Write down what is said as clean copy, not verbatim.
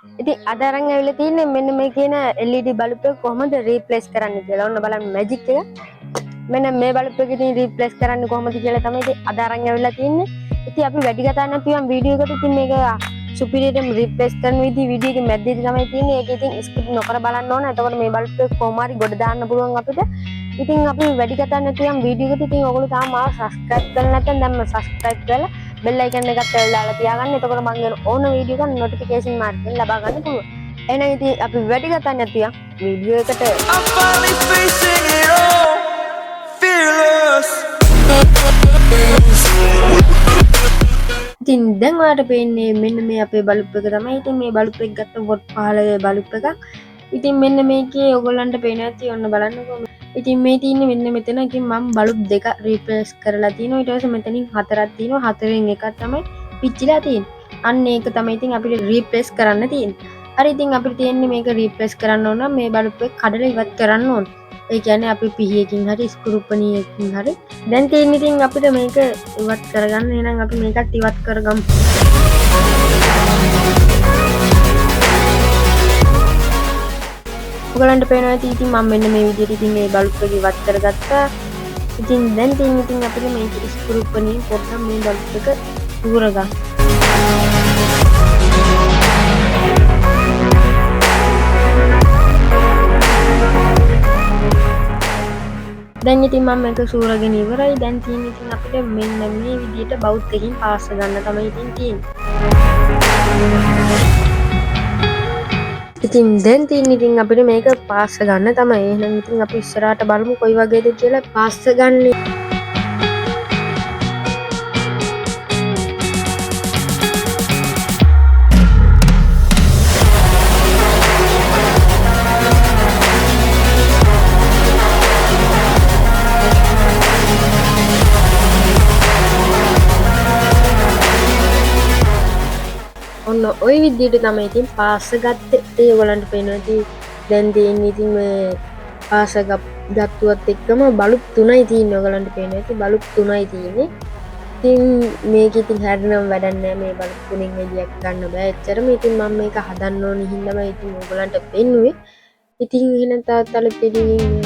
ඉතින් අද අරන් ඇවිල්ලා තින්නේ මෙන්න මේ කියන LED බල්බ් එක කොහොමද රීප්ලේස් කරන්නේ කියලා. ඔන්න බලන්න මැජික් එක. මෙන්න මේ බල්බ් එක ඉතින් රීප්ලේස් කරන්නේ කොහොමද කියලා තමයි ඉතින් අද අරන් ඇවිල්ලා තින්නේ. ඉතින් අපි වැඩි කතා නැතුව යම් වීඩියෝ එකකට ඉතින් මේක සුපිරියටම රීප්ලේස් කරන විදිහ වීඩියෝ එකේ මැද්දේදී තමයි තින්නේ. ඒක ඉතින් ස්කිප් නොකර බලන්න ඕන. එතකොට මේ බල්බ් එක කොහොම හරි ගොඩ දාන්න පුළුවන් අපිට. ඉතින් අපි වැඩි කතා නැතුව යම් වීඩියෝ එකට ඉතින් ඔයගොල්ලෝ තාම මාව සබ්ස්ක්‍රයිබ් කරලා නැත්නම් දැන්ම සබ්ස්ක්‍රයිබ් කරලා බෙල් අයිකන් එකත් දාලා තියාගන්න. එතකොට මම කියන ඕන වීඩියෝ එක නොටිෆිකේෂන් මාර්ක් එකෙන් ලබා ගන්න පුළුවන්. එහෙනම් ඉතින් අපි වැඩි කතා නැතුව යම් වීඩියෝ එකට I'm finally facing it all fearless. ඉතින් දැන් ඔයාලට පේන්නේ මෙන්න මේ අපේ බල්බ් එක තමයි. ඉතින් මේ බල්බ් එක ගත්ත වොට් 15 බල්බ් එකක්. ඉතින් මෙන්න මේකේ ඔයගොල්ලන්ට පේනවා ඇති ඔන්න බලන්නකෝ. ඉතින් මේ තියෙන්නේ මෙන්න මෙතන. ඉතින් මම බල්බ් දෙක රීප්ලේස් කරලා තිනවා. ඊට පස්සේ මෙතනින් හතරක් තියෙනවා. හතරෙන් එකක් තමයි පිච්චිලා තියෙන්නේ. අන්න ඒක තමයි ඉතින් අපිට රීප්ලේස් කරන්න තියෙන්නේ. හරි ඉතින් අපිට තියෙන්නේ මේක රීප්ලේස් කරන්න ඕන නම් මේ බල්බ් එක කඩලා ඉවත් කරන්න ඕන. ඒ කියන්නේ අපි පිහියකින් හරි ස්ක්‍රූපණියකින් හරි දැන් තියෙන්නේ ඉතින් අපිට මේක ඉවත් කරගන්න. එහෙනම් අපි මේකත් ඉවත් කරගමු. ඔයගලන්ට පේනවා ඇති ඉතින් මම මෙන්න මේ විදිහට ඉතින් මේ බල්බ් එක ඉවත් කරගත්තා. ඉතින් දැන් තියෙන්නේ ඉතින් අපිට මේක ස්ක්‍රූපණියෙන් පොඩ්ඩක් මේ බල්බ් එක උරගන්න. දැන් ඉතින් මම මේක සූරගෙන ඉවරයි. දැන් තියෙන්නේ ඉතින් අපිට මෙන්න මේ විදිහට බවුත් එකකින් පාස් ගන්න තමයි ඉතින් තියෙන්නේ. ඉතින් දැන් තියෙන්නේ ඉතින් අපිට මේක පාස් ගන්න තමයි. එහෙනම් ඉතින් අපි ඉස්සරහට බලමු කොයි වගේද කියලා පාස් ගන්නේ. ඔන්න ඔය විදිහට තමයි ඉතින් පාස් ගත්තේ. ඒ ඔයගලන්ට පේනවා ඉතින් දැන් තියෙන්නේ ඉතින් මේ පාස් ගත්තුවත් එක්කම බල්බ් 3යි තියෙන්නේ. ඔයගලන්ට පේනවා ඉතින් බල්බ් 3යි තියෙන්නේ. ඉතින් මේක ඉතින් හැදෙනම වැඩක් නැහැ. මේ බල්බ් 3න් එළියක් ගන්න බෑ එච්චරම. ඉතින් මම මේක හදන්න ඕනි හින්දාම ඉතින් ඔයගලන්ට පෙන්නුවේ. ඉතින් එහෙනම් තාත්තලා පිළිගින්